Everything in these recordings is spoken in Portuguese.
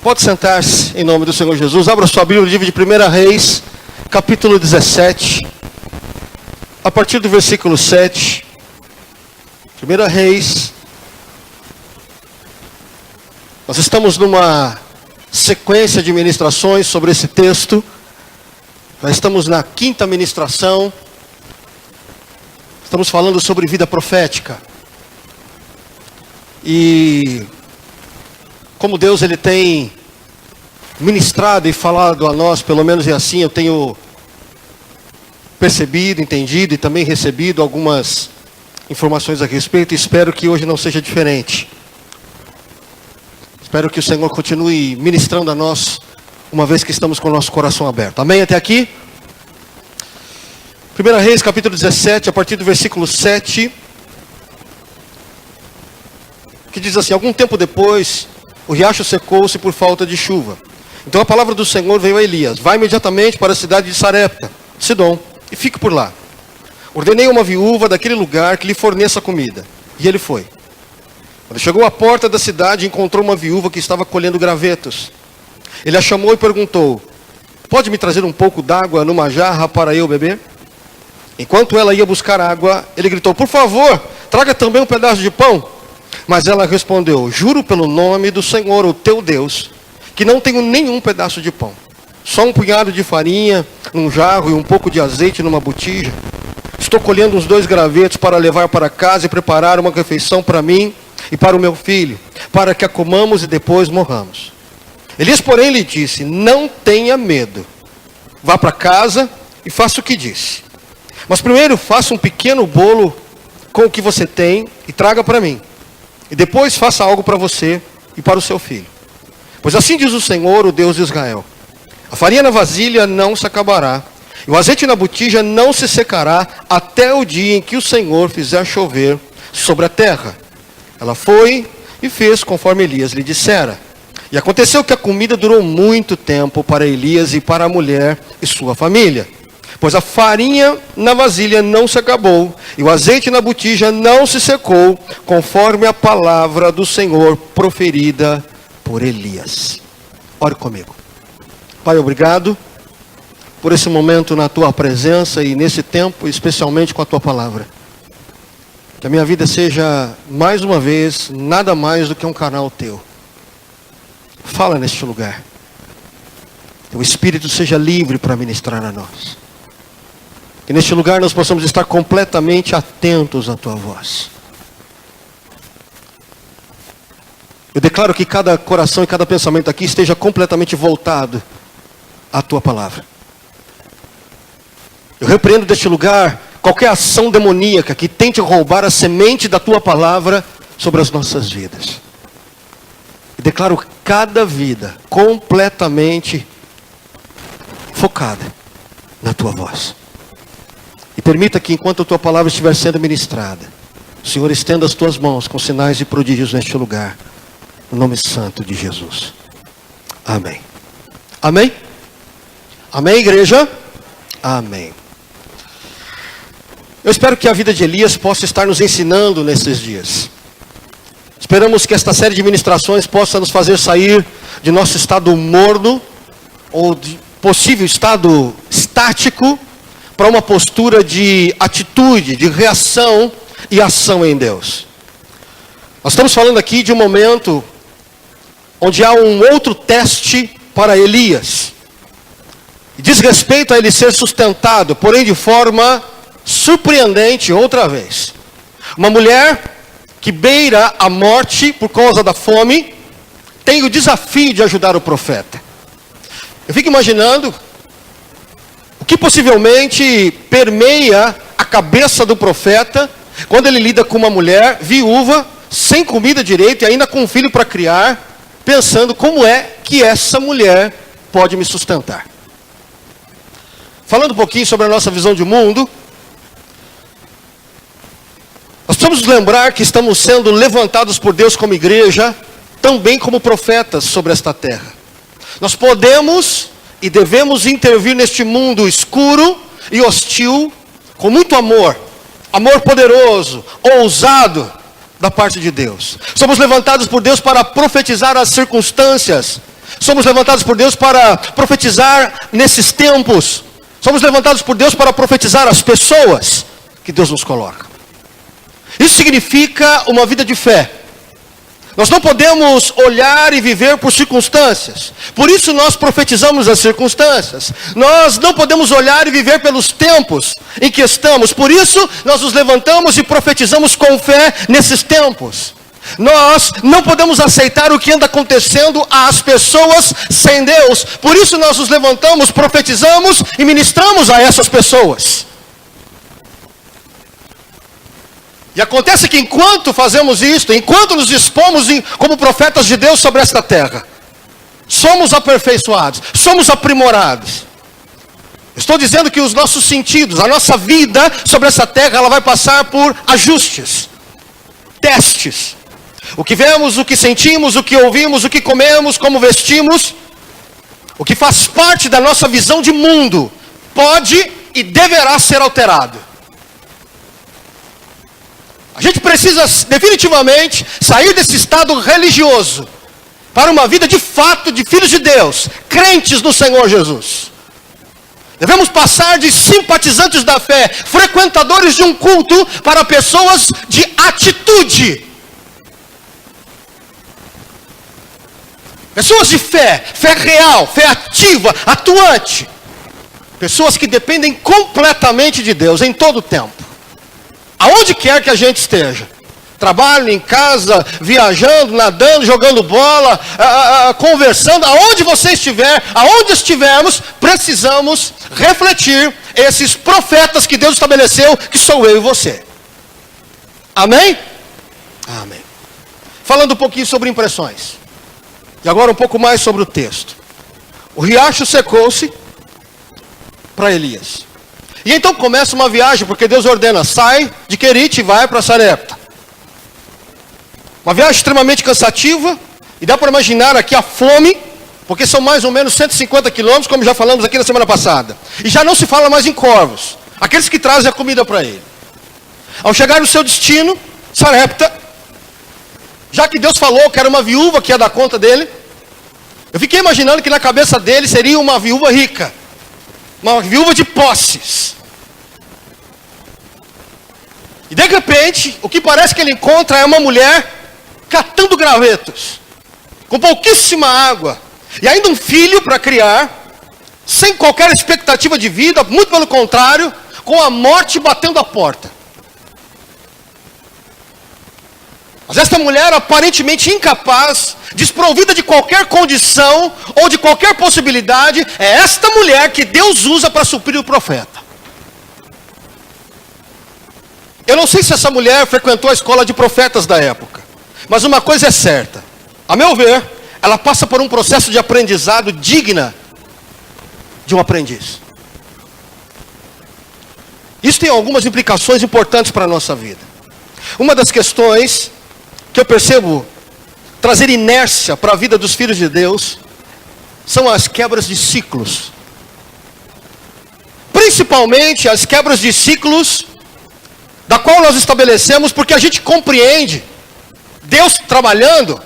Pode sentar-se em nome do Senhor Jesus. Abra sua Bíblia no livro de 1 Reis, capítulo 17, a partir do versículo 7. 1 Reis. Nós estamos numa sequência de ministrações sobre esse texto. Nós estamos na 5ª ministração. Estamos falando sobre vida profética. E como Deus ele tem ministrado e falado a nós, pelo menos é assim, eu tenho percebido, entendido e também recebido algumas informações a respeito, e espero que hoje não seja diferente. Espero que o Senhor continue ministrando a nós, uma vez que estamos com o nosso coração aberto. Amém? Até aqui? 1 Reis, capítulo 17, a partir do versículo 7, que diz assim: algum tempo depois, o riacho secou-se por falta de chuva. Então a palavra do Senhor veio a Elias: vai imediatamente para a cidade de Sarepta, Sidom, e fique por lá. Ordenei a uma viúva daquele lugar que lhe forneça comida. E ele foi. Quando chegou à porta da cidade, encontrou uma viúva que estava colhendo gravetos. Ele a chamou e perguntou: pode me trazer um pouco d'água numa jarra para eu beber? Enquanto ela ia buscar água, ele gritou: por favor, traga também um pedaço de pão. Mas ela respondeu: juro pelo nome do Senhor, o teu Deus, que não tenho nenhum pedaço de pão. Só um punhado de farinha num jarro e um pouco de azeite numa botija. Estou colhendo uns 2 gravetos para levar para casa e preparar uma refeição para mim e para o meu filho, para que a comamos e depois morramos. Elias, porém, lhe disse: não tenha medo. Vá para casa e faça o que disse. Mas primeiro faça um pequeno bolo com o que você tem e traga para mim. E depois faça algo para você e para o seu filho. Pois assim diz o Senhor, o Deus de Israel: a farinha na vasilha não se acabará, e o azeite na botija não se secará, até o dia em que o Senhor fizer chover sobre a terra. Ela foi e fez conforme Elias lhe dissera. E aconteceu que a comida durou muito tempo para Elias e para a mulher e sua família. Pois a farinha na vasilha não se acabou, e o azeite na botija não se secou, conforme a palavra do Senhor proferida por Elias. Ore comigo. Pai, obrigado por esse momento na tua presença e nesse tempo, especialmente com a tua palavra. Que a minha vida seja, mais uma vez, nada mais do que um canal teu. Fala neste lugar. Que o Espírito seja livre para ministrar a nós. Que neste lugar nós possamos estar completamente atentos à tua voz. Eu declaro que cada coração e cada pensamento aqui esteja completamente voltado à tua palavra. Eu repreendo deste lugar qualquer ação demoníaca que tente roubar a semente da tua palavra sobre as nossas vidas. Eu declaro cada vida completamente focada na tua voz. E permita que enquanto a tua palavra estiver sendo ministrada, o Senhor estenda as tuas mãos com sinais e prodígios neste lugar. No nome santo de Jesus. Amém. Amém? Amém, igreja? Amém. Eu espero que a vida de Elias possa estar nos ensinando nesses dias. Esperamos que esta série de ministrações possa nos fazer sair de nosso estado morno, ou de possível estado estático, para uma postura de atitude, de reação e ação em Deus. Nós estamos falando aqui de um momento onde há um outro teste para Elias. E diz respeito a ele ser sustentado, porém de forma surpreendente outra vez. Uma mulher que beira a morte por causa da fome, tem o desafio de ajudar o profeta. Eu fico imaginando o que possivelmente permeia a cabeça do profeta quando ele lida com uma mulher viúva, sem comida direito e ainda com um filho para criar, pensando como é que essa mulher pode me sustentar. Falando um pouquinho sobre a nossa visão de mundo, nós precisamos lembrar que estamos sendo levantados por Deus como igreja, também como profetas sobre esta terra. Nós podemos e devemos intervir neste mundo escuro e hostil com muito amor, amor poderoso, ousado da parte de Deus. Somos levantados por Deus para profetizar as circunstâncias Somos levantados por Deus para profetizar nesses tempos. Somos levantados por Deus para profetizar as pessoas que Deus nos coloca. Isso significa uma vida de fé. Nós não podemos olhar e viver por circunstâncias. Por isso nós profetizamos as circunstâncias. Nós não podemos olhar e viver pelos tempos em que estamos. Por isso nós nos levantamos e profetizamos com fé nesses tempos. Nós não podemos aceitar o que anda acontecendo às pessoas sem Deus. Por isso nós nos levantamos, profetizamos e ministramos a essas pessoas. E acontece que enquanto fazemos isto, enquanto nos dispomos como profetas de Deus sobre esta terra, somos aperfeiçoados, somos aprimorados. Estou dizendo que os nossos sentidos, a nossa vida sobre essa terra, ela vai passar por ajustes, testes. O que vemos, o que sentimos, o que ouvimos, o que comemos, como vestimos, o que faz parte da nossa visão de mundo, pode e deverá ser alterado. A gente precisa definitivamente sair desse estado religioso para uma vida de fato de filhos de Deus, crentes no Senhor Jesus. Devemos passar de simpatizantes da fé, frequentadores de um culto, para pessoas de atitude. Pessoas de fé, fé real, fé ativa, atuante. Pessoas que dependem completamente de Deus em todo o tempo. Aonde quer que a gente esteja. Trabalho, em casa, viajando, nadando, jogando bola, conversando. Aonde você estiver, aonde estivermos, precisamos refletir esses profetas que Deus estabeleceu, que sou eu e você. Amém? Amém. Falando um pouquinho sobre impressões. E agora um pouco mais sobre o texto. O riacho secou-se para Elias. E então começa uma viagem, porque Deus ordena, sai de Querite e vai para Sarepta. Uma viagem extremamente cansativa, e dá para imaginar aqui a fome, porque são mais ou menos 150 quilômetros, como já falamos aqui na semana passada. E já não se fala mais em corvos, aqueles que trazem a comida para ele. Ao chegar no seu destino, Sarepta, já que Deus falou que era uma viúva que ia dar conta dele, eu fiquei imaginando que na cabeça dele seria uma viúva rica, uma viúva de posses. E de repente, o que parece que ele encontra é uma mulher catando gravetos, com pouquíssima água, e ainda um filho para criar, sem qualquer expectativa de vida, muito pelo contrário, com a morte batendo a porta. Mas esta mulher aparentemente incapaz, desprovida de qualquer condição ou de qualquer possibilidade, é esta mulher que Deus usa para suprir o profeta. Eu não sei se essa mulher frequentou a escola de profetas da época, mas uma coisa é certa, a meu ver, ela passa por um processo de aprendizado digna de um aprendiz. Isso tem algumas implicações importantes para a nossa vida. Uma das questões que eu percebo trazer inércia para a vida dos filhos de Deus são as quebras de ciclos. Principalmente as quebras de ciclos da qual nós estabelecemos porque a gente compreende Deus trabalhando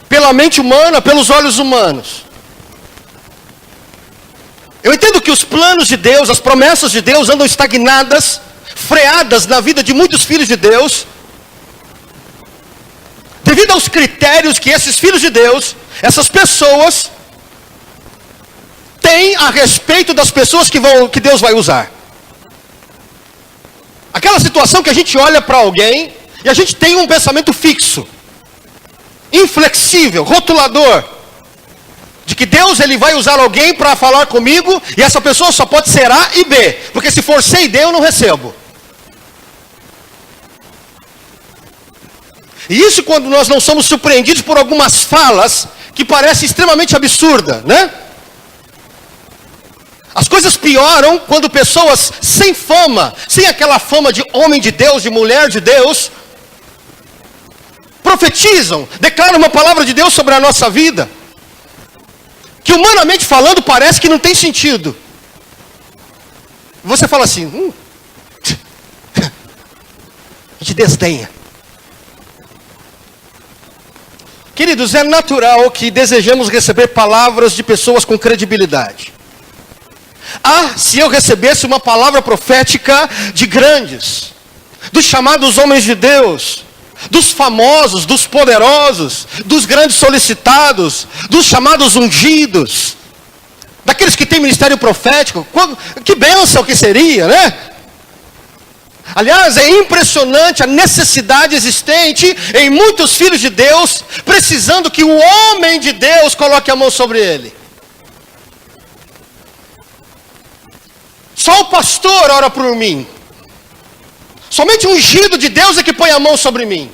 pela mente humana, pelos olhos humanos. Eu entendo que os planos de Deus, as promessas de Deus andam estagnadas, freadas na vida de muitos filhos de Deus, devido aos critérios que esses filhos de Deus, essas pessoas, têm a respeito das pessoas que Deus vai usar. Aquela situação que a gente olha para alguém e a gente tem um pensamento fixo, inflexível, rotulador, de que Deus ele vai usar alguém para falar comigo e essa pessoa só pode ser A e B, porque se for C e D eu não recebo. E isso quando nós não somos surpreendidos por algumas falas que parecem extremamente absurdas, né? As coisas pioram quando pessoas sem fama, sem aquela fama de homem de Deus, de mulher de Deus, profetizam, declaram uma palavra de Deus sobre a nossa vida, que humanamente falando parece que não tem sentido. Você fala assim, a gente desdenha. Queridos, é natural que desejemos receber palavras de pessoas com credibilidade. Se eu recebesse uma palavra profética de grandes, dos chamados homens de Deus, dos famosos, dos poderosos, dos grandes solicitados, dos chamados ungidos, daqueles que têm ministério profético, que bênção que seria, né? Aliás, é impressionante a necessidade existente em muitos filhos de Deus, precisando que o homem de Deus coloque a mão sobre ele. Só o pastor ora por mim. Somente o ungido de Deus é que põe a mão sobre mim.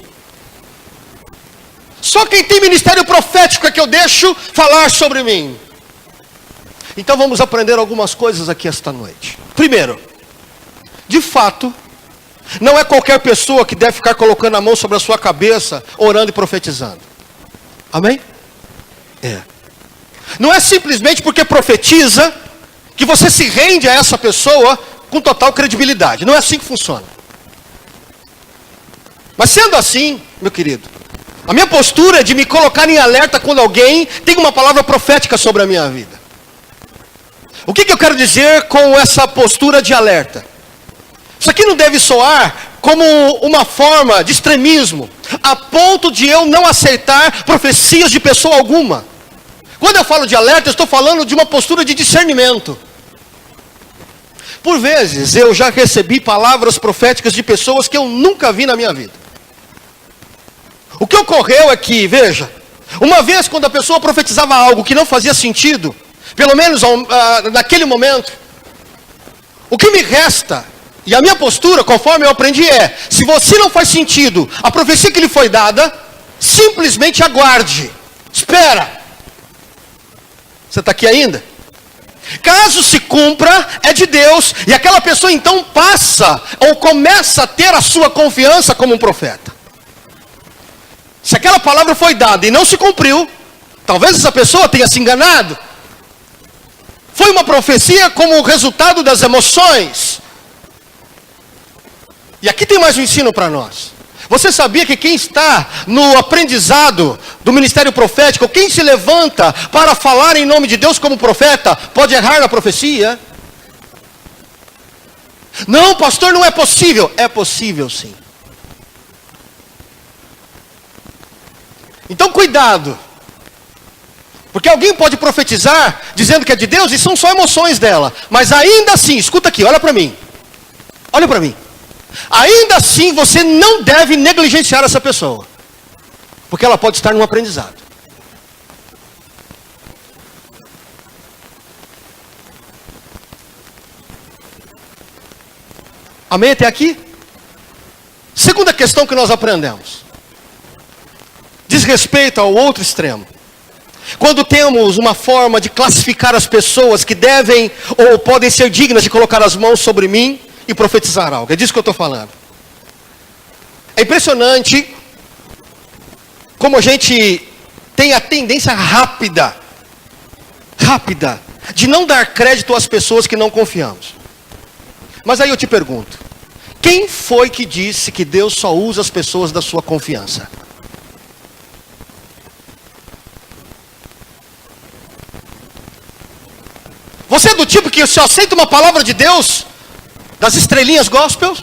Só quem tem ministério profético é que eu deixo falar sobre mim. Então vamos aprender algumas coisas aqui esta noite. Primeiro, de fato, não é qualquer pessoa que deve ficar colocando a mão sobre a sua cabeça, orando e profetizando. Amém? Não é simplesmente porque profetiza que você se rende a essa pessoa com total credibilidade. Não é assim que funciona. Mas sendo assim, meu querido, a minha postura é de me colocar em alerta quando alguém tem uma palavra profética sobre a minha vida. O que eu quero dizer com essa postura de alerta? Isso aqui não deve soar como uma forma de extremismo, a ponto de eu não aceitar profecias de pessoa alguma. Quando eu falo de alerta, eu estou falando de uma postura de discernimento. Por vezes, eu já recebi palavras proféticas de pessoas que eu nunca vi na minha vida. O que ocorreu é que, veja, uma vez quando a pessoa profetizava algo que não fazia sentido, pelo menos naquele momento, o que me resta, e a minha postura, conforme eu aprendi, é: se você não faz sentido a profecia que lhe foi dada, simplesmente aguarde, espera. Você está aqui ainda? Caso se cumpra, é de Deus, e aquela pessoa então passa, ou começa a ter a sua confiança como um profeta. Se aquela palavra foi dada e não se cumpriu, talvez essa pessoa tenha se enganado. Foi uma profecia como resultado das emoções. E aqui tem mais um ensino para nós. Você sabia que quem está no aprendizado do ministério profético, quem se levanta para falar em nome de Deus como profeta, pode errar na profecia? Não, pastor, não é possível. É possível sim. Então cuidado. Porque alguém pode profetizar dizendo que é de Deus e são só emoções dela. Mas ainda assim, escuta aqui, olha para mim. Olha para mim. Ainda assim você não deve negligenciar essa pessoa. Porque ela pode estar num aprendizado. Amém até aqui? Segunda questão que nós aprendemos. Diz respeito ao outro extremo. Quando temos uma forma de classificar as pessoas que devem ou podem ser dignas de colocar as mãos sobre mim e profetizar algo. É disso que eu estou falando. É impressionante como a gente tem a tendência rápida de não dar crédito às pessoas que não confiamos. Mas aí eu te pergunto, quem foi que disse que Deus só usa as pessoas da sua confiança? Você é do tipo que só aceita uma palavra de Deus das estrelinhas gospel?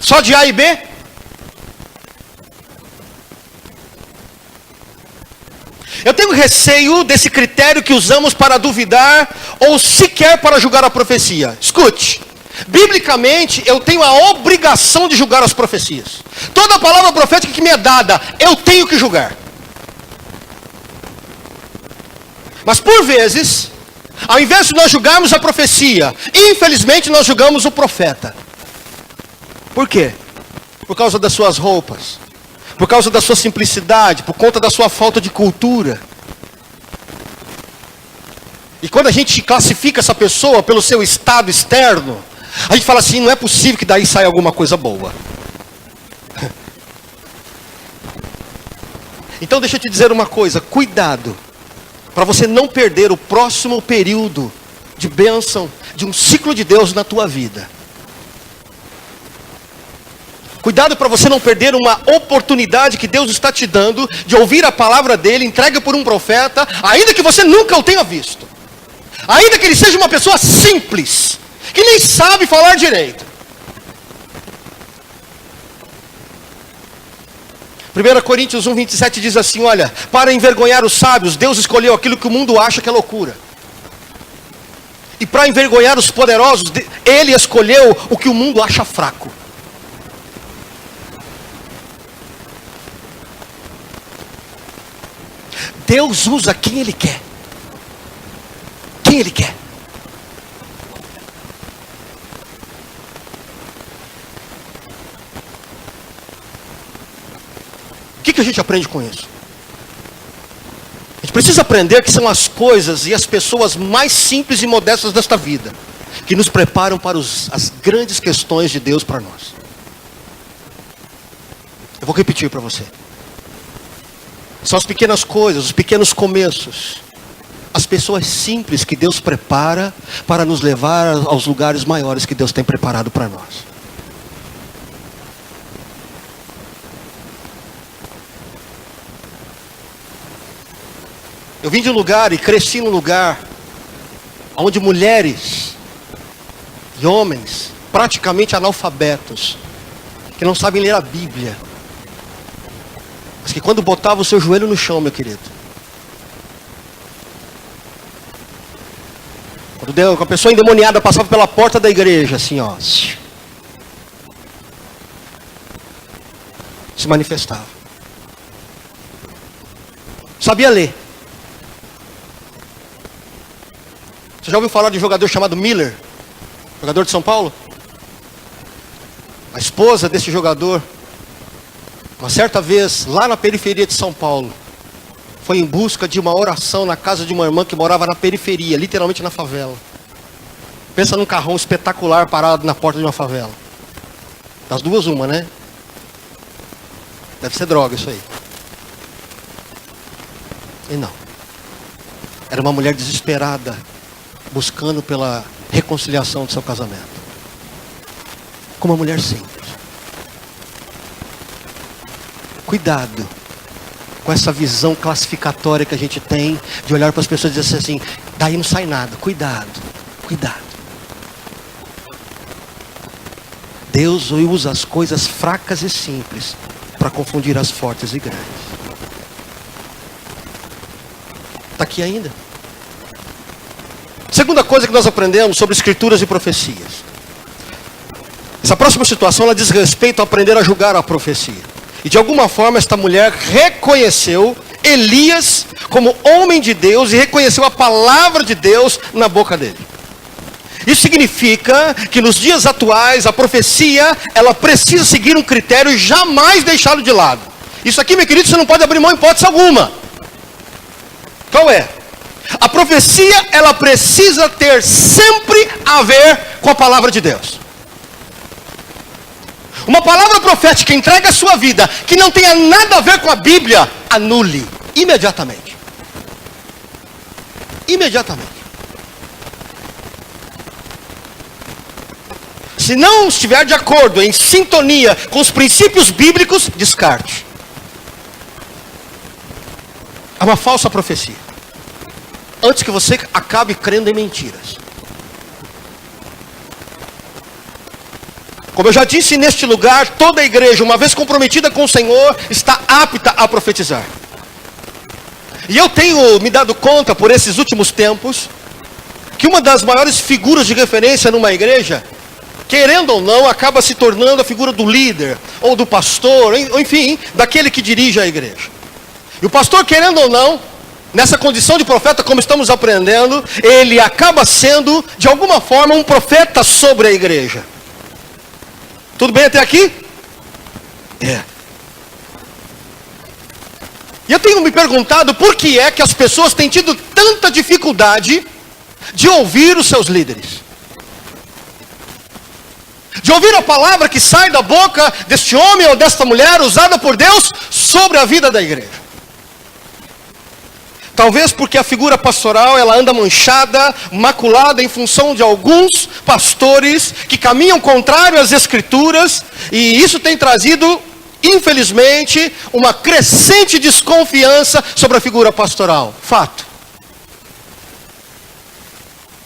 Só de A e B? Eu tenho receio desse critério que usamos para duvidar ou sequer para julgar a profecia. Escute, biblicamente eu tenho a obrigação de julgar as profecias. Toda palavra profética que me é dada, eu tenho que julgar. Mas por vezes, ao invés de nós julgarmos a profecia, infelizmente nós julgamos o profeta. Por quê? Por causa das suas roupas, por causa da sua simplicidade, por conta da sua falta de cultura. E quando a gente classifica essa pessoa pelo seu estado externo, a gente fala assim, não é possível que daí saia alguma coisa boa. Então deixa eu te dizer uma coisa, cuidado, para você não perder o próximo período de bênção, de um ciclo de Deus na tua vida. Cuidado para você não perder uma oportunidade que Deus está te dando de ouvir a palavra dele, entregue por um profeta, ainda que você nunca o tenha visto. Ainda que ele seja uma pessoa simples, que nem sabe falar direito. 1 Coríntios 1:27 diz assim, olha, para envergonhar os sábios, Deus escolheu aquilo que o mundo acha que é loucura. E para envergonhar os poderosos, ele escolheu o que o mundo acha fraco. Deus usa quem ele quer. Quem ele quer. O que a gente aprende com isso? A gente precisa aprender que são as coisas e as pessoas mais simples e modestas desta vida que nos preparam para as grandes questões de Deus para nós. Eu vou repetir para você. São as pequenas coisas, os pequenos começos, as pessoas simples que Deus prepara para nos levar aos lugares maiores que Deus tem preparado para nós. Eu vim de um lugar e cresci num lugar onde mulheres e homens, praticamente analfabetos, que não sabem ler a Bíblia, mas que quando botava o seu joelho no chão, meu querido, quando a pessoa endemoniada passava pela porta da igreja, assim ó, se manifestava. Sabia ler. Você já ouviu falar de um jogador chamado Miller? Jogador de São Paulo? A esposa desse jogador, uma certa vez, lá na periferia de São Paulo, foi em busca de uma oração na casa de uma irmã que morava na periferia, literalmente na favela. Pensa num carrão espetacular parado na porta de uma favela. Das duas, uma, né? Deve ser droga isso aí. E não. Era uma mulher desesperada, buscando pela reconciliação do seu casamento. Como uma mulher simples. Cuidado com essa visão classificatória que a gente tem de olhar para as pessoas e dizer assim, daí não sai nada. Cuidado, cuidado. Deus usa as coisas fracas e simples para confundir as fortes e grandes. Está aqui ainda? Segunda coisa que nós aprendemos sobre escrituras e profecias. Essa próxima situação, ela diz respeito a aprender a julgar a profecia. E de alguma forma esta mulher reconheceu Elias como homem de Deus e reconheceu a palavra de Deus na boca dele. Isso significa que nos dias atuais a profecia, ela precisa seguir um critério e jamais deixá-lo de lado. Isso aqui, meu querido, você não pode abrir mão em hipótese alguma. Qual é? A profecia, ela precisa ter sempre a ver com a palavra de Deus. Uma palavra profética entregue à sua vida, que não tenha nada a ver com a Bíblia, anule imediatamente. Imediatamente. Se não estiver de acordo, em sintonia com os princípios bíblicos, descarte. É uma falsa profecia. Antes que você acabe crendo em mentiras. Como eu já disse neste lugar, toda a igreja, uma vez comprometida com o Senhor, está apta a profetizar. E eu tenho me dado conta por esses últimos tempos, que uma das maiores figuras de referência numa igreja, querendo ou não, acaba se tornando a figura do líder, ou do pastor, ou enfim, daquele que dirige a igreja. E o pastor, querendo ou não, nessa condição de profeta, como estamos aprendendo, ele acaba sendo, de alguma forma, um profeta sobre a igreja. Tudo bem até aqui? É. E eu tenho me perguntado por que é que as pessoas têm tido tanta dificuldade de ouvir os seus líderes. De ouvir a palavra que sai da boca deste homem ou desta mulher usada por Deus sobre a vida da igreja. Talvez porque a figura pastoral ela anda manchada, maculada em função de alguns pastores que caminham contrário às Escrituras, e isso tem trazido, infelizmente, uma crescente desconfiança sobre a figura pastoral. Fato.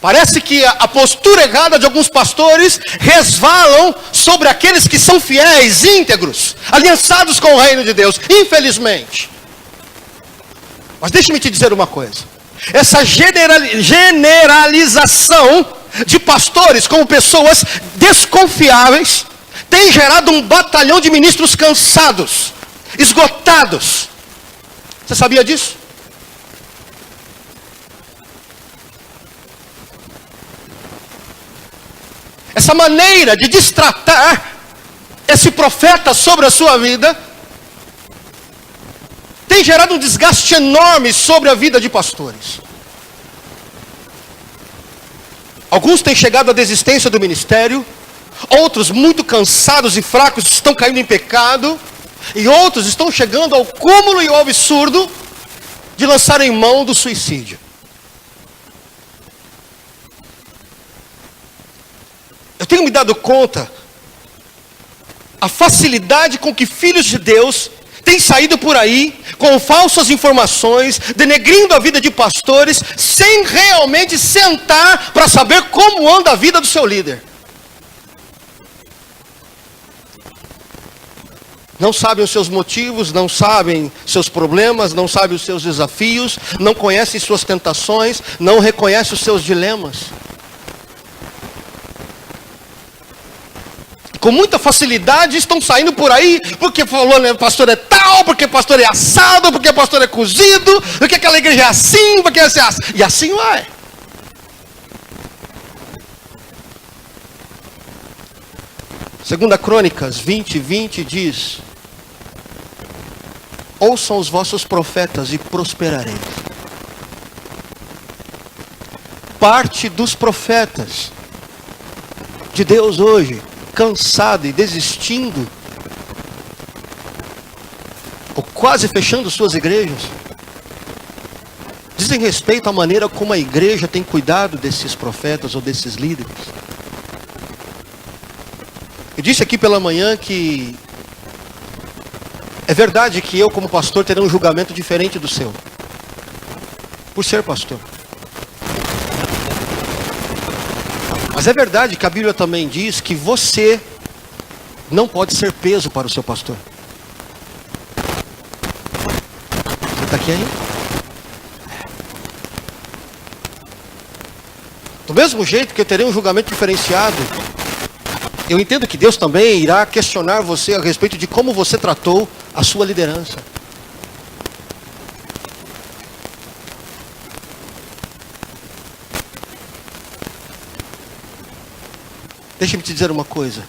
Parece que a postura errada de alguns pastores resvalam sobre aqueles que são fiéis, íntegros, aliançados com o reino de Deus, infelizmente. Mas deixe-me te dizer uma coisa. Essa generalização de pastores como pessoas desconfiáveis tem gerado um batalhão de ministros cansados, esgotados. Você sabia disso? Essa maneira de destratar esse profeta sobre a sua vida tem gerado um desgaste enorme sobre a vida de pastores. Alguns têm chegado à desistência do ministério, outros muito cansados e fracos estão caindo em pecado, e outros estão chegando ao cúmulo e ao absurdo de lançarem mão do suicídio. Eu tenho me dado conta a facilidade com que filhos de Deus têm saído por aí com falsas informações, denegrindo a vida de pastores, sem realmente sentar para saber como anda a vida do seu líder. Não sabem os seus motivos, não sabem seus problemas, não sabem os seus desafios, não conhecem suas tentações, não reconhecem os seus dilemas. Com muita facilidade estão saindo por aí, porque falou, né, pastor é tal, porque pastor é assado, porque pastor é cozido, porque aquela igreja é assim, porque é assim, e assim vai. Segunda Crônicas 20:20 diz: ouçam os vossos profetas e prosperareis. Parte dos profetas de Deus hoje, cansado e desistindo, ou quase fechando suas igrejas, dizem respeito à maneira como a igreja tem cuidado desses profetas ou desses líderes. Eu disse aqui pela manhã que é verdade que eu, como pastor, terei um julgamento diferente do seu, por ser pastor. Mas é verdade que a Bíblia também diz que você não pode ser peso para o seu pastor. Você está aqui ainda? Do mesmo jeito que eu terei um julgamento diferenciado, eu entendo que Deus também irá questionar você a respeito de como você tratou a sua liderança. Deixa-me te dizer uma coisa.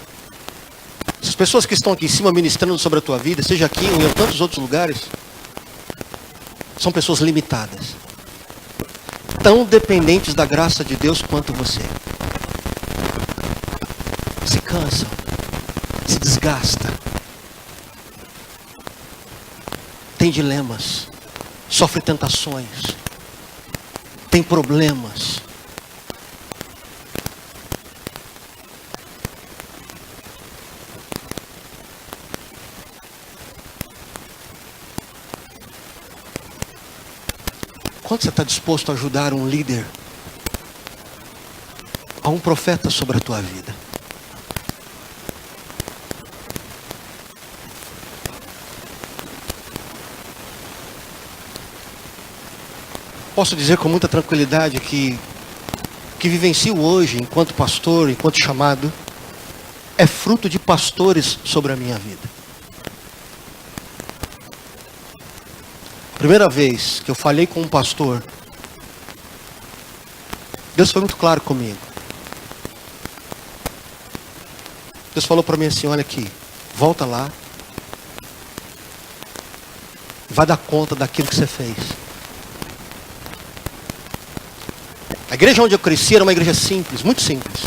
As pessoas que estão aqui em cima ministrando sobre a tua vida, seja aqui ou em tantos outros lugares, são pessoas limitadas, tão dependentes da graça de Deus quanto você. Se cansam, se desgastam, tem dilemas, sofre tentações, tem problemas. Quanto você está disposto a ajudar um líder, a um profeta sobre a tua vida? Posso dizer com muita tranquilidade que vivencio hoje, enquanto pastor, enquanto chamado, é fruto de pastores sobre a minha vida. Primeira vez que eu falei com um pastor, Deus foi muito claro comigo. Deus falou para mim assim: olha aqui, volta lá, vai dar conta daquilo que você fez. A igreja onde eu cresci era uma igreja simples, muito simples.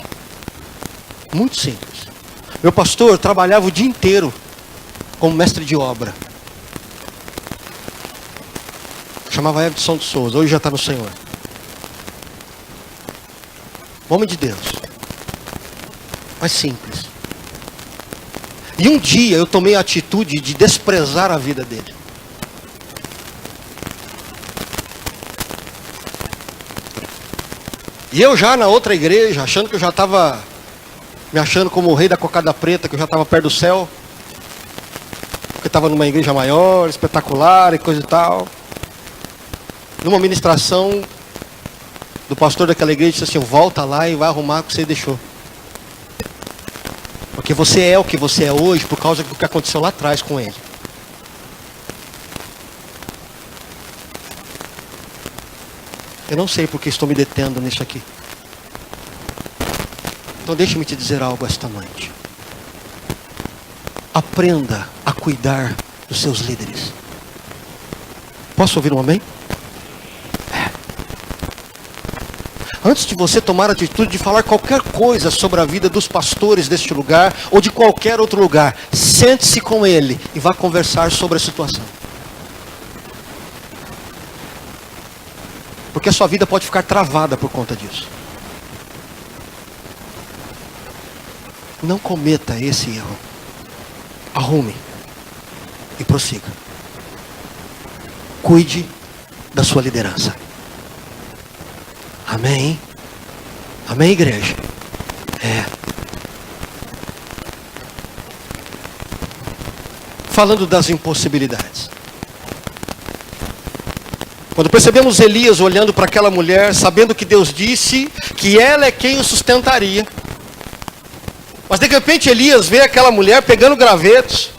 Muito simples. Meu pastor trabalhava o dia inteiro como mestre de obra. Chamava Edson de Souza, hoje já está no Senhor. Homem de Deus. Mas simples. E um dia eu tomei a atitude de desprezar a vida dele. E eu já na outra igreja, achando que eu já estava me achando como o rei da cocada preta, que eu já estava perto do céu. Porque estava numa igreja maior, espetacular e coisa e tal. Numa ministração do pastor daquela igreja, disse assim: volta lá e vai arrumar o que você deixou. Porque você é o que você é hoje por causa do que aconteceu lá atrás com ele. Eu não sei porque estou me detendo nisso aqui. Então deixe-me te dizer algo esta noite. Aprenda a cuidar dos seus líderes. Posso ouvir um amém? Antes de você tomar a atitude de falar qualquer coisa sobre a vida dos pastores deste lugar ou de qualquer outro lugar, sente-se com ele e vá conversar sobre a situação. Porque a sua vida pode ficar travada por conta disso. Não cometa esse erro. Arrume e prossiga. Cuide da sua liderança. Amém? Amém, igreja? Falando das impossibilidades. Quando percebemos Elias olhando para aquela mulher, sabendo que Deus disse que ela é quem o sustentaria. Mas de repente Elias vê aquela mulher pegando gravetos,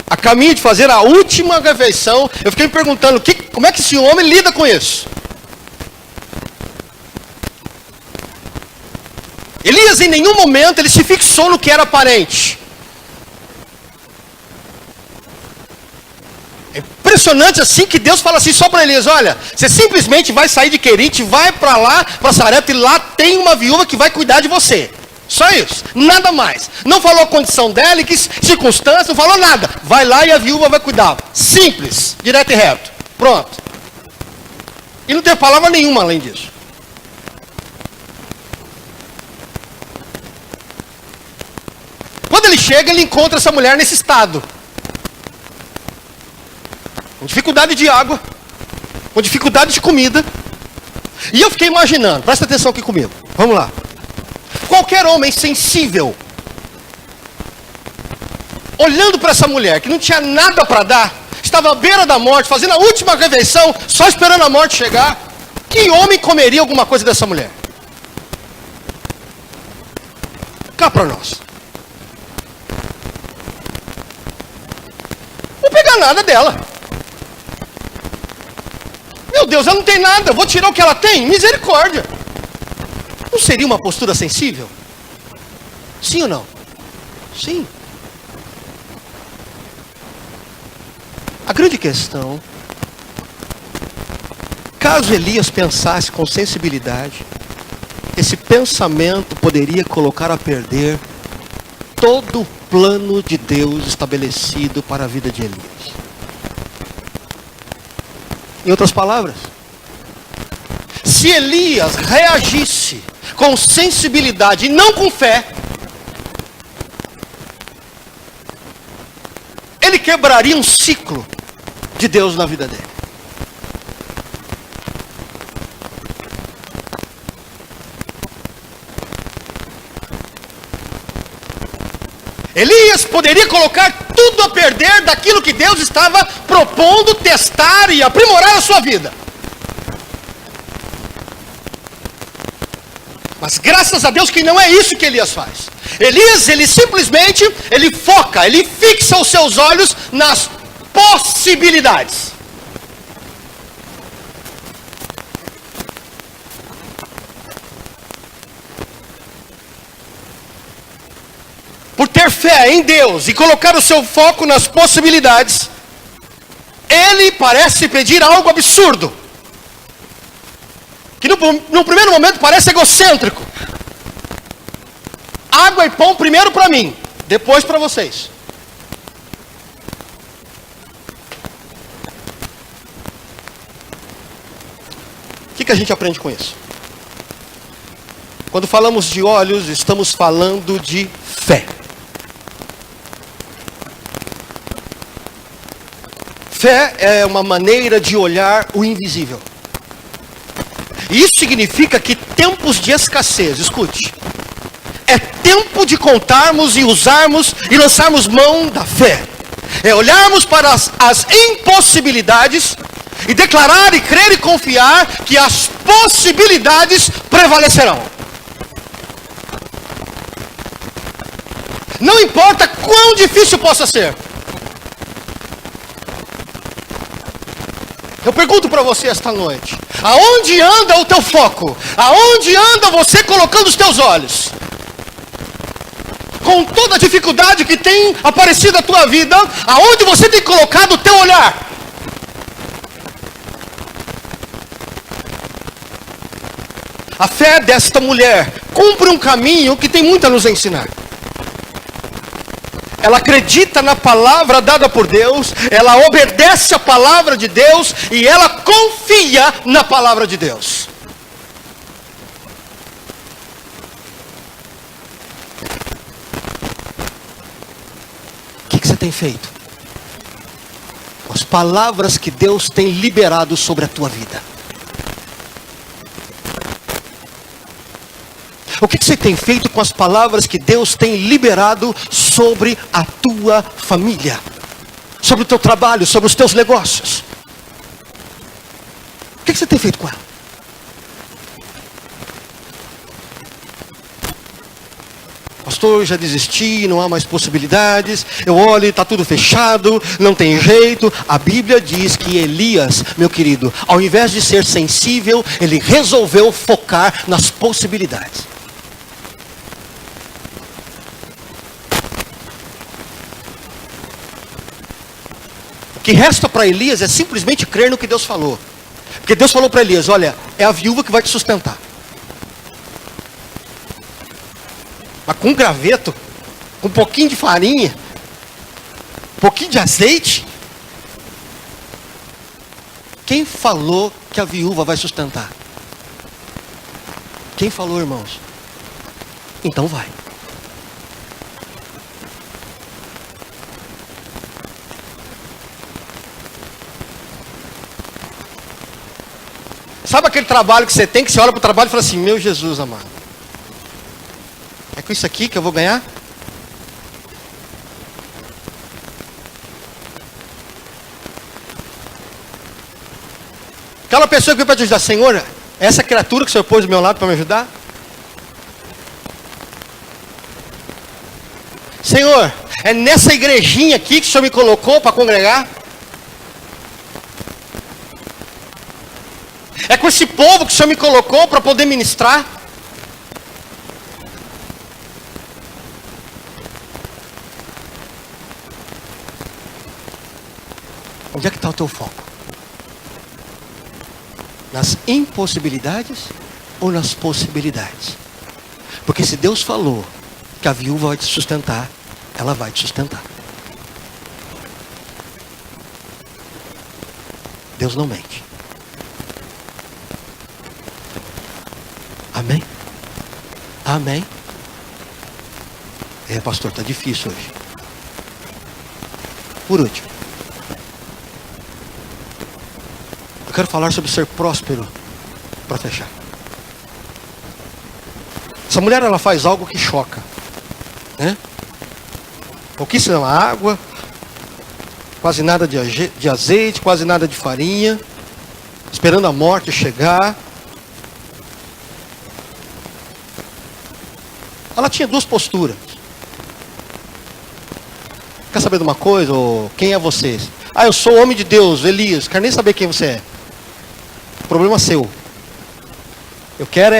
a caminho de fazer a última refeição. Eu fiquei me perguntando, como é que esse homem lida com isso? Elias em nenhum momento ele se fixou no que era aparente. É impressionante assim que Deus fala assim só para Elias: olha, você simplesmente vai sair de Querite, vai para lá, para Sarepta, e lá tem uma viúva que vai cuidar de você. Só isso, nada mais. Não falou a condição dela, que circunstância, não falou nada. Vai lá e a viúva vai cuidar. Simples, direto e reto. Pronto. E não tem palavra nenhuma além disso. Quando ele chega, ele encontra essa mulher nesse estado. Com dificuldade de água, com dificuldade de comida. E eu fiquei imaginando, presta atenção aqui comigo. Vamos lá. Qualquer homem sensível, olhando para essa mulher que não tinha nada para dar, estava à beira da morte, fazendo a última refeição, só esperando a morte chegar. Que homem comeria alguma coisa dessa mulher? Cá para nós. Não vou pegar nada dela. Meu Deus, ela não tem nada, eu vou tirar o que ela tem? Misericórdia. Não seria uma postura sensível? Sim ou não? Sim. A grande questão, caso Elias pensasse com sensibilidade, esse pensamento poderia colocar a perder todo o plano de Deus estabelecido para a vida de Elias. Em outras palavras, se Elias reagisse com sensibilidade e não com fé, ele quebraria um ciclo de Deus na vida dele. Elias poderia colocar tudo a perder daquilo que Deus estava propondo testar e aprimorar a sua vida. Mas graças a Deus que não é isso que Elias faz. Elias, ele simplesmente, ele foca, ele fixa os seus olhos nas possibilidades. Por ter fé em Deus e colocar o seu foco nas possibilidades, ele parece pedir algo absurdo. Que no primeiro momento parece egocêntrico. Água e pão primeiro para mim, depois para vocês. O que a gente aprende com isso? Quando falamos de olhos, estamos falando de fé. Fé é uma maneira de olhar o invisível. Isso significa que tempos de escassez, escute, é tempo de contarmos e usarmos e lançarmos mão da fé. É olharmos para as impossibilidades e declarar e crer e confiar que as possibilidades prevalecerão. Não importa quão difícil possa ser. Eu pergunto para você esta noite, aonde anda o teu foco? Aonde anda você colocando os teus olhos? Com toda a dificuldade que tem aparecido na tua vida, aonde você tem colocado o teu olhar? A fé desta mulher cumpre um caminho que tem muito a nos ensinar. Ela acredita na palavra dada por Deus, ela obedece a palavra de Deus e ela confia na palavra de Deus. O que você tem feito com as palavras que Deus tem liberado sobre a tua vida? O que você tem feito com as palavras que Deus tem liberado sobre a tua família? Sobre o teu trabalho, sobre os teus negócios? O que você tem feito com ela? Pastor, eu já desisti, não há mais possibilidades. Eu olho e está tudo fechado, não tem jeito. A Bíblia diz que Elias, meu querido, ao invés de ser sensível, ele resolveu focar nas possibilidades. O que resta para Elias é simplesmente crer no que Deus falou. Porque Deus falou para Elias, olha, é a viúva que vai te sustentar. Mas com um graveto, com um pouquinho de farinha, um pouquinho de azeite. Quem falou que a viúva vai sustentar? Quem falou, irmãos? Então vai. Sabe aquele trabalho que você tem, que você olha para o trabalho e fala assim, meu Jesus amado, é com isso aqui que eu vou ganhar? Aquela pessoa que veio para te ajudar, Senhor, essa criatura que o Senhor pôs do meu lado para me ajudar? Senhor, é nessa igrejinha aqui que o Senhor me colocou para congregar? É com esse povo que o Senhor me colocou para poder ministrar? Onde é que está o teu foco? Nas impossibilidades ou nas possibilidades? Porque se Deus falou que a viúva vai te sustentar, ela vai te sustentar. Deus não mente. Amém? Amém? É, pastor, está difícil hoje. Por último, eu quero falar sobre ser próspero para fechar. Essa mulher, ela faz algo que choca, né? Pouquíssima água, quase nada de azeite, quase nada de farinha, esperando a morte chegar. Ela tinha duas posturas. Quer saber de uma coisa? Ou quem é você? Ah, eu sou o homem de Deus, Elias. Quero nem saber quem você é. Problema seu. Eu quero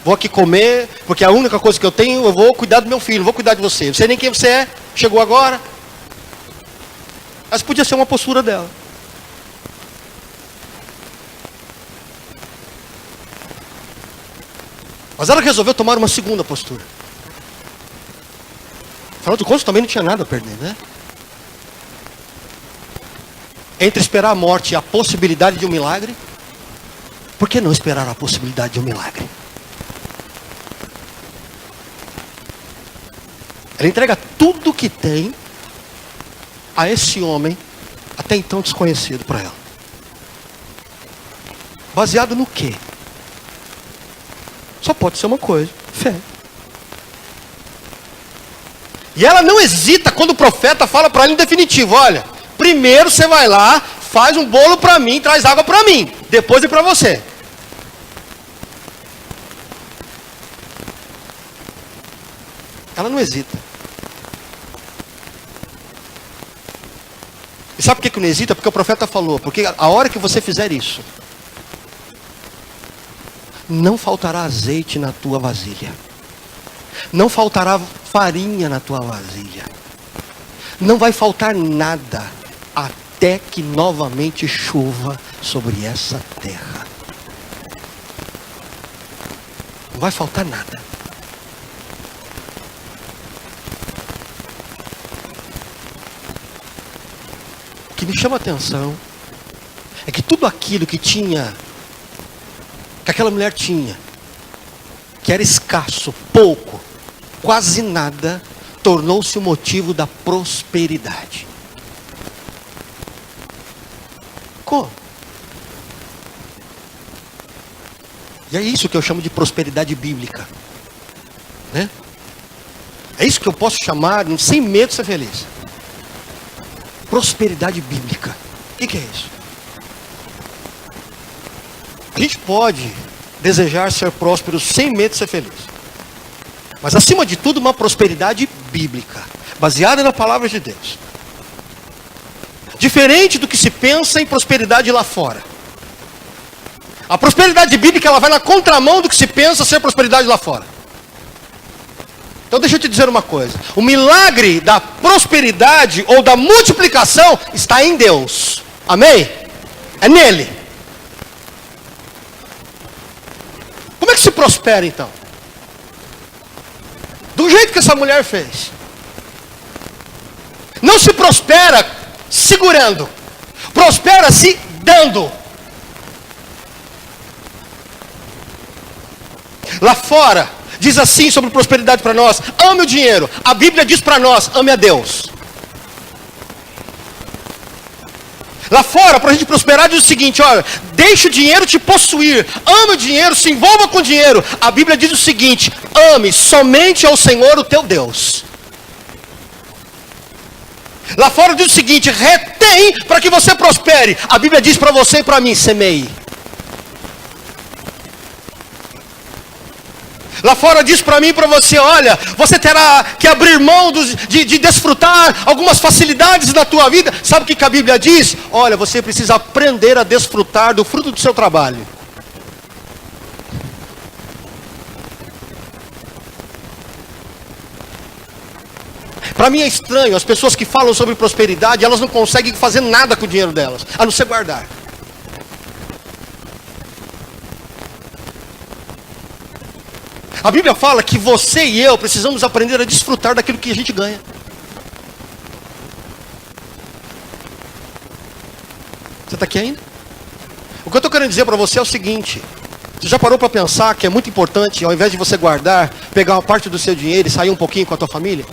vou aqui comer, porque a única coisa que eu tenho, eu vou cuidar do meu filho, não vou cuidar de você. Não sei nem quem você é, chegou agora. Mas podia ser uma postura dela. Mas ela resolveu tomar uma segunda postura. Afinal de contas, também não tinha nada a perder, né? Entre esperar a morte e a possibilidade de um milagre, Por que não esperar a possibilidade de um milagre? Ela entrega tudo que tem a esse homem, até então desconhecido para ela. Baseado no quê? Só pode ser uma coisa: fé. E ela não hesita quando o profeta fala para ela em definitivo: olha, primeiro você vai lá, faz um bolo para mim, traz água para mim, depois é para você. Ela não hesita. E sabe por que não hesita? Porque o profeta falou: porque a hora que você fizer isso, não faltará azeite na tua vasilha, não faltará farinha na tua vasilha, não vai faltar nada, até que novamente chova sobre essa terra. Não vai faltar nada. O que me chama a atenção é que tudo aquilo que tinha, que aquela mulher tinha, que era escasso, pouco, quase nada, tornou-se o motivo da prosperidade. Como? E é isso que eu chamo de prosperidade bíblica, né? É isso que eu posso chamar, sem medo de ser feliz, prosperidade bíblica. O que é isso? A gente pode desejar ser próspero sem medo de ser feliz, mas acima de tudo uma prosperidade bíblica, baseada na palavra de Deus. Diferente do que se pensa em prosperidade lá fora. A prosperidade bíblica, ela vai na contramão do que se pensa ser prosperidade lá fora. Então deixa eu te dizer uma coisa: o milagre da prosperidade ou da multiplicação está em Deus. Amém? É nele. Como é que se prospera então? Do jeito que essa mulher fez. Não se prospera segurando, prospera-se dando. Lá fora diz assim sobre prosperidade para nós: ame o dinheiro. A Bíblia diz para nós: ame a Deus. Lá fora, para a gente prosperar, diz o seguinte: olha, deixe o dinheiro te possuir, ame o dinheiro, se envolva com o dinheiro. A Bíblia diz o seguinte: ame somente ao Senhor o teu Deus. Lá fora diz o seguinte: retém para que você prospere. A Bíblia diz para você e para mim: semeie. Lá fora diz para mim e para você: olha, você terá que abrir mão de desfrutar algumas facilidades na tua vida. Sabe o que a Bíblia diz? Olha, você precisa aprender a desfrutar do fruto do seu trabalho. Para mim é estranho, as pessoas que falam sobre prosperidade, elas não conseguem fazer nada com o dinheiro delas, a não ser guardar. A Bíblia fala que você e eu precisamos aprender a desfrutar daquilo que a gente ganha. Você está aqui ainda? O que eu estou querendo dizer para você é o seguinte: você já parou para pensar que é muito importante, ao invés de você guardar, pegar uma parte do seu dinheiro e sair um pouquinho com a tua família?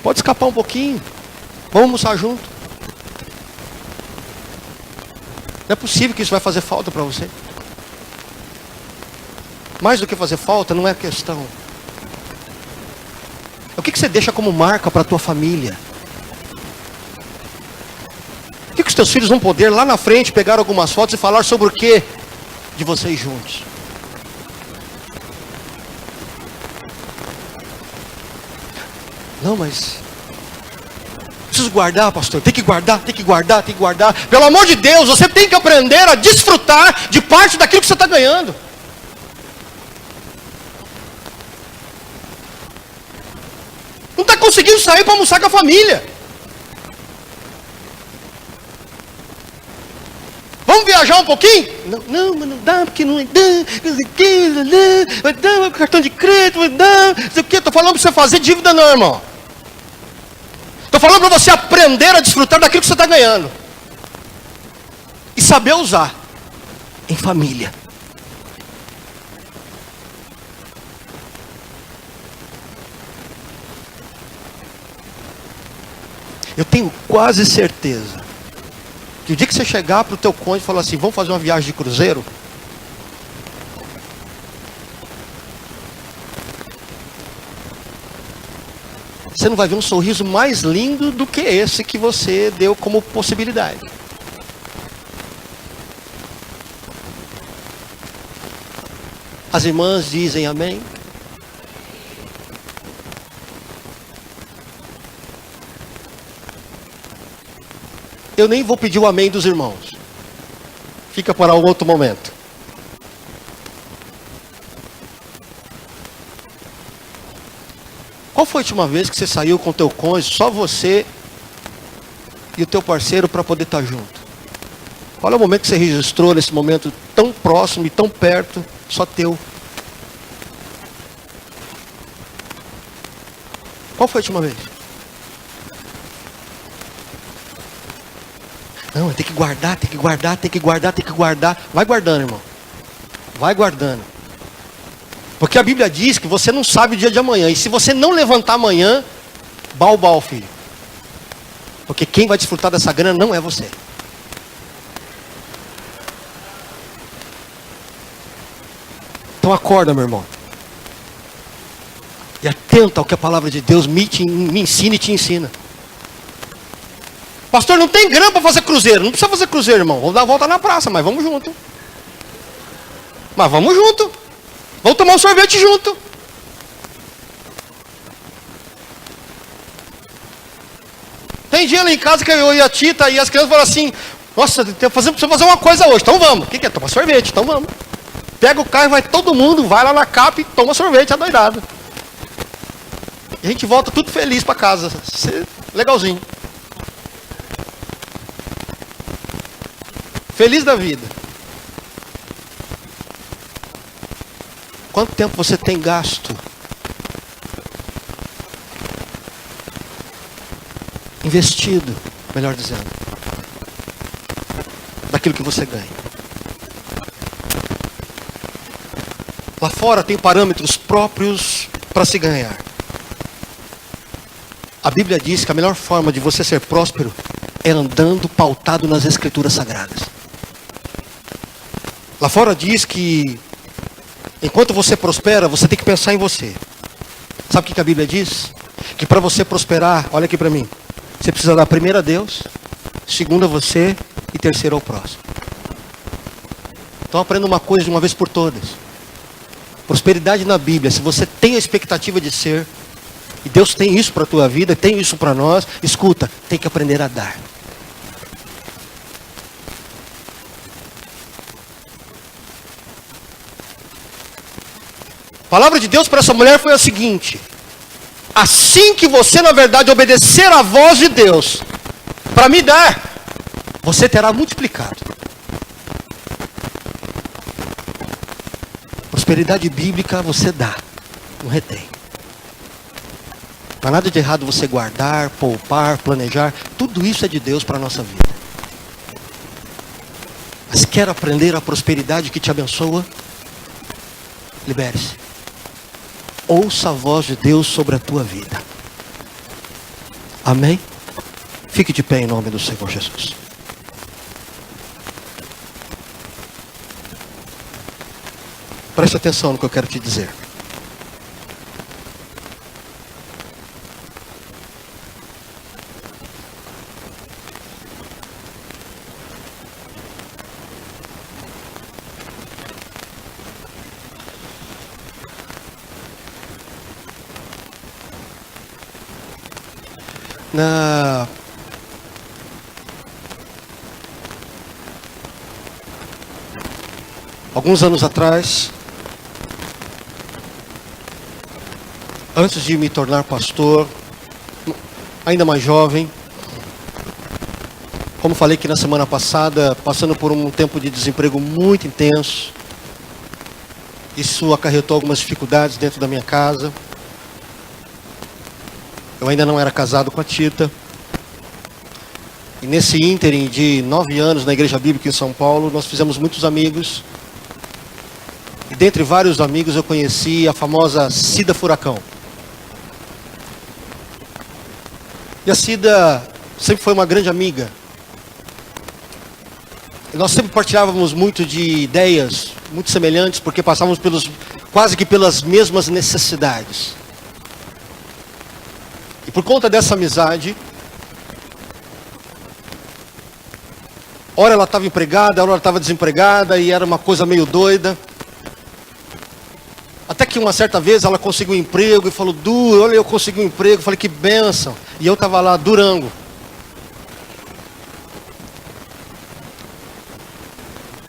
Pode escapar um pouquinho. Vamos almoçar junto. Não é possível que isso vai fazer falta para você. Mais do que fazer falta, não é questão. O que você deixa como marca para a tua família? O que os teus filhos vão poder lá na frente pegar algumas fotos e falar sobre o que de vocês juntos? Não, mas preciso guardar, pastor. Tem que guardar, tem que guardar, tem que guardar. Pelo amor de Deus, você tem que aprender a desfrutar de parte daquilo que você está ganhando. Não está conseguindo sair para almoçar com a família. Vamos viajar um pouquinho? Não, mas não dá, porque não dá, cartão de crédito, não sei o que. Estou falando para você fazer dívida não, irmão. Estou falando para você aprender a desfrutar daquilo que você está ganhando. E saber usar em família. Eu tenho quase certeza que o dia que você chegar para o teu cônjuge e falar assim, vamos fazer uma viagem de cruzeiro? Você não vai ver um sorriso mais lindo do que esse que você deu como possibilidade. As irmãs dizem amém? Eu nem vou pedir o amém dos irmãos. Fica para um outro momento. Qual foi a última vez que você saiu com o teu cônjuge, só você e o teu parceiro para poder estar junto? Qual é o momento que você registrou nesse momento tão próximo e tão perto, só teu? Qual foi a última vez? Não, tem que guardar, tem que guardar, tem que guardar, tem que guardar. Vai guardando, irmão. Vai guardando. Porque a Bíblia diz que você não sabe o dia de amanhã. E se você não levantar amanhã, bau, filho. Porque quem vai desfrutar dessa grana não é você. Então acorda, meu irmão. E atenta ao que a palavra de Deus me ensina e te ensina. Pastor, não tem grana para fazer cruzeiro. Não precisa fazer cruzeiro, irmão. Vamos dar a volta na praça, mas vamos junto. Mas vamos junto. Vamos tomar um sorvete junto. Tem dia lá em casa que eu e a Tita e as crianças falam assim, nossa, precisa fazer uma coisa hoje, então vamos. O que é? Tomar sorvete, então vamos. Pega o carro e vai todo mundo, vai lá na capa e toma sorvete, adoidado. E a gente volta tudo feliz para casa. Legalzinho. Feliz da vida. Quanto tempo você tem gasto investido, melhor dizendo, daquilo que você ganha? Lá fora tem parâmetros próprios para se ganhar. A Bíblia diz que a melhor forma de você ser próspero é andando pautado nas Escrituras Sagradas. Lá fora diz que enquanto você prospera, você tem que pensar em você. Sabe o que a Bíblia diz? Que para você prosperar, olha aqui para mim, você precisa dar primeiro a Deus, segundo a você e terceiro ao próximo. Então aprenda uma coisa de uma vez por todas. Prosperidade na Bíblia, se você tem a expectativa de ser, e Deus tem isso para a tua vida, tem isso para nós, escuta, tem que aprender a dar. A palavra de Deus para essa mulher foi a seguinte: assim que você na verdade obedecer à voz de Deus para me dar, você terá multiplicado. Prosperidade bíblica você dá, não retém. Não há nada de errado você guardar, poupar, planejar, tudo isso é de Deus para a nossa vida. Mas quer aprender a prosperidade que te abençoa? Libere-se. Ouça a voz de Deus sobre a tua vida. Amém? Fique de pé em nome do Senhor Jesus. Preste atenção no que eu quero te dizer. Alguns anos atrás, antes de me tornar pastor, ainda mais jovem, como falei que na semana passada, passando por um tempo de desemprego muito intenso, isso acarretou algumas dificuldades dentro da minha casa. Eu ainda não era casado com a Tita. E nesse ínterim de 9 anos na Igreja Bíblica em São Paulo, nós fizemos muitos amigos. E dentre vários amigos eu conheci a famosa Cida Furacão. E a Cida sempre foi uma grande amiga. E nós sempre partilhávamos muito de ideias muito semelhantes, porque passávamos quase que pelas mesmas necessidades. E por conta dessa amizade, ora ela estava empregada, ora ela estava desempregada, e era uma coisa meio doida. Até que uma certa vez ela conseguiu um emprego e falou: Du, olha, eu consegui um emprego. Eu falei: que bênção. E eu estava lá, Durango.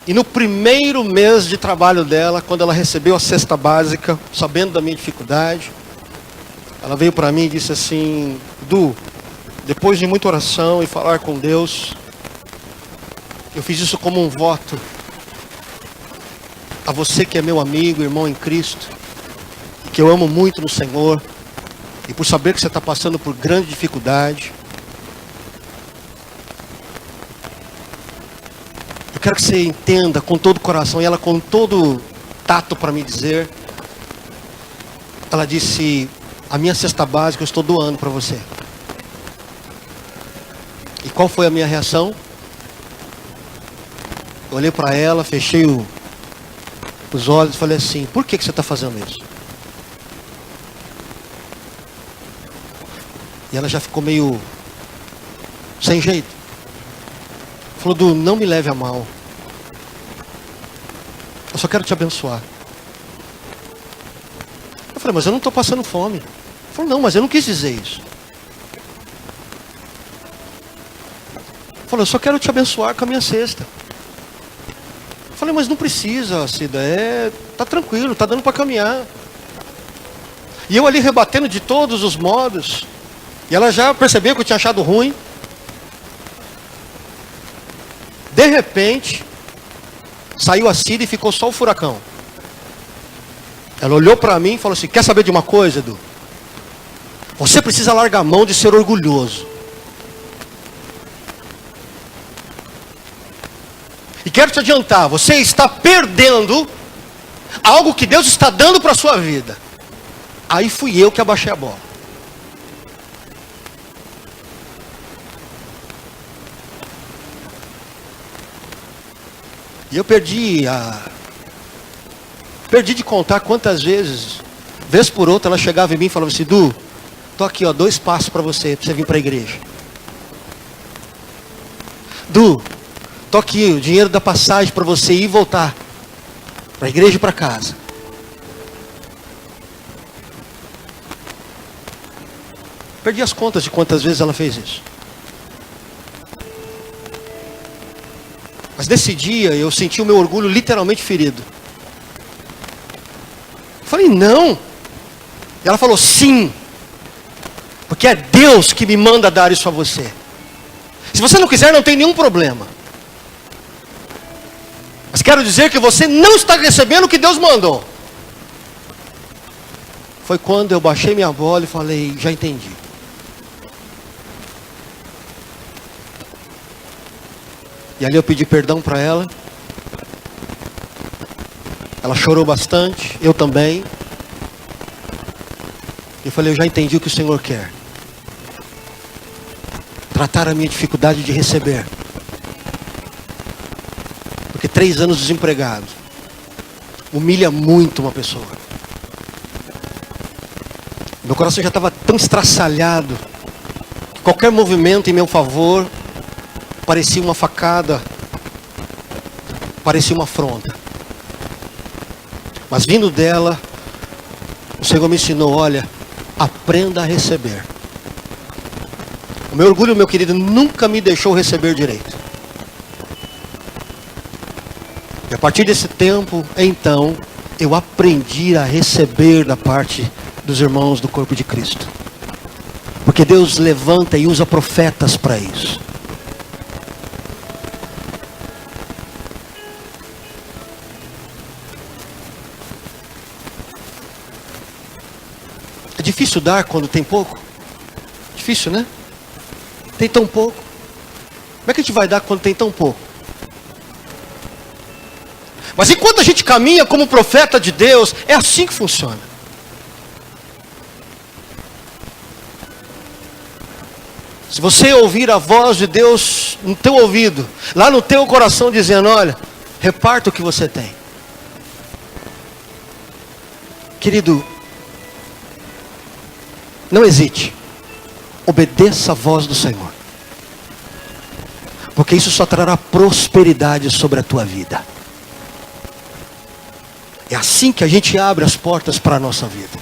E no primeiro mês de trabalho dela, quando ela recebeu a cesta básica, sabendo da minha dificuldade, ela veio para mim e disse assim: Du, depois de muita oração e falar com Deus, eu fiz isso como um voto a você que é meu amigo, irmão em Cristo, e que eu amo muito no Senhor, e por saber que você está passando por grande dificuldade, eu quero que você entenda com todo o coração. E ela, com todo tato para me dizer, ela disse: a minha cesta básica eu estou doando para você. E qual foi a minha reação? Eu olhei para ela, fechei os olhos e falei assim: por que você está fazendo isso? E ela já ficou meio sem jeito. Falou: Du, não me leve a mal. Eu só quero te abençoar. Eu falei: mas eu não estou passando fome. Ele falou: não, mas eu não quis dizer isso. Ele falou: eu só quero te abençoar com a minha cesta. Eu falei: mas não precisa, Cida. Tá tranquilo, tá dando para caminhar. E eu ali rebatendo de todos os modos. E ela já percebeu que eu tinha achado ruim. De repente, saiu a Cida e ficou só o Furacão. Ela olhou para mim e falou assim: quer saber de uma coisa, Edu? Você precisa largar a mão de ser orgulhoso. E quero te adiantar, você está perdendo algo que Deus está dando para a sua vida. Aí fui eu que abaixei a bola. E eu perdi de contar quantas vezes, vez por outra, ela chegava em mim e falava assim: Du, tô aqui, ó, 2 passos para você vir para a igreja. Du, tô aqui, o dinheiro da passagem para você ir e voltar para a igreja e para casa. Perdi as contas de quantas vezes ela fez isso. Mas nesse dia eu senti o meu orgulho literalmente ferido. Eu falei: não. E ela falou: sim. Porque é Deus que me manda dar isso a você. Se você não quiser, não tem nenhum problema. Mas quero dizer que você não está recebendo o que Deus mandou. Foi quando eu baixei minha bola e falei: já entendi. E ali eu pedi perdão para ela. Ela chorou bastante, eu também. Eu falei: eu já entendi o que o Senhor quer. Tratar a minha dificuldade de receber. Porque 3 anos desempregado humilha muito uma pessoa. Meu coração já estava tão estraçalhado que qualquer movimento em meu favor parecia uma facada, parecia uma afronta. Mas vindo dela, o Senhor me ensinou: olha, aprenda a receber. O meu orgulho, meu querido, nunca me deixou receber direito. E a partir desse tempo, então, eu aprendi a receber da parte dos irmãos do corpo de Cristo. Porque Deus levanta e usa profetas para isso. É difícil dar quando tem pouco? Difícil, né? Tem tão pouco. Como é que a gente vai dar quando tem tão pouco? Mas enquanto a gente caminha como profeta de Deus, é assim que funciona. Se você ouvir a voz de Deus no teu ouvido, lá no teu coração dizendo, olha, reparta o que você tem. Querido, não hesite. Obedeça a voz do Senhor. Porque isso só trará prosperidade sobre a tua vida. É assim que a gente abre as portas para a nossa vida.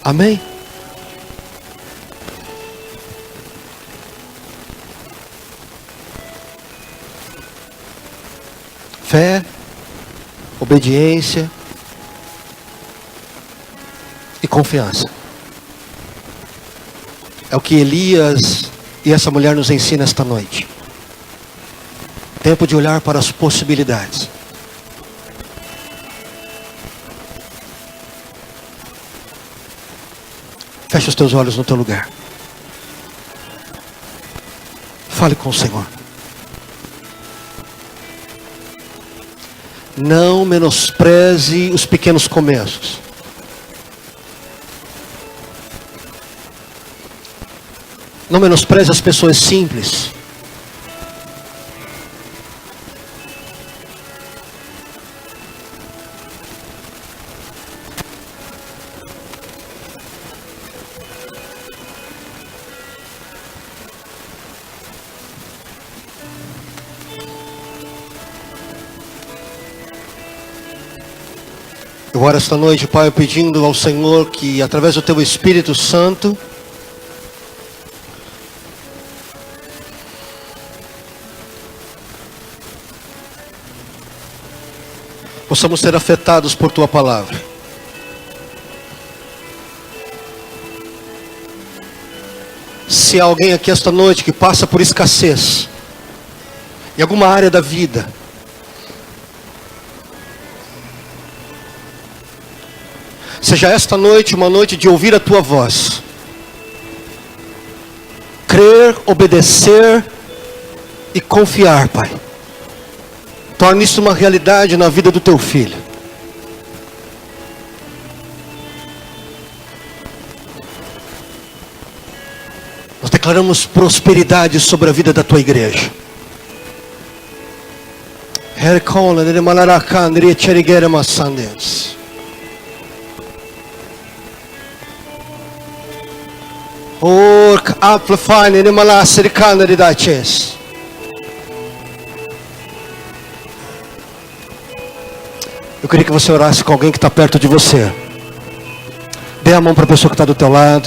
Amém? Fé, obediência e confiança. É o que Elias e essa mulher nos ensina esta noite. Tempo de olhar para as possibilidades. Feche os teus olhos no teu lugar. Fale com o Senhor. Não menospreze os pequenos começos. Não menospreze as pessoas simples. Eu oro esta noite, Pai, pedindo ao Senhor que através do Teu Espírito Santo possamos ser afetados por Tua Palavra. Se há alguém aqui esta noite que passa por escassez em alguma área da vida, seja esta noite uma noite de ouvir a Tua voz, crer, obedecer e confiar, Pai. Torne isso uma realidade na vida do Teu filho. Nós declaramos prosperidade sobre a vida da Tua igreja. Eu queria que você orasse com alguém que está perto de você. Dê a mão para a pessoa que está do teu lado.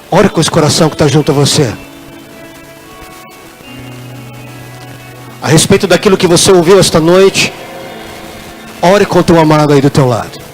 Ore com esse coração que está junto a você. A respeito daquilo que você ouviu esta noite, ore com o teu amado aí do teu lado.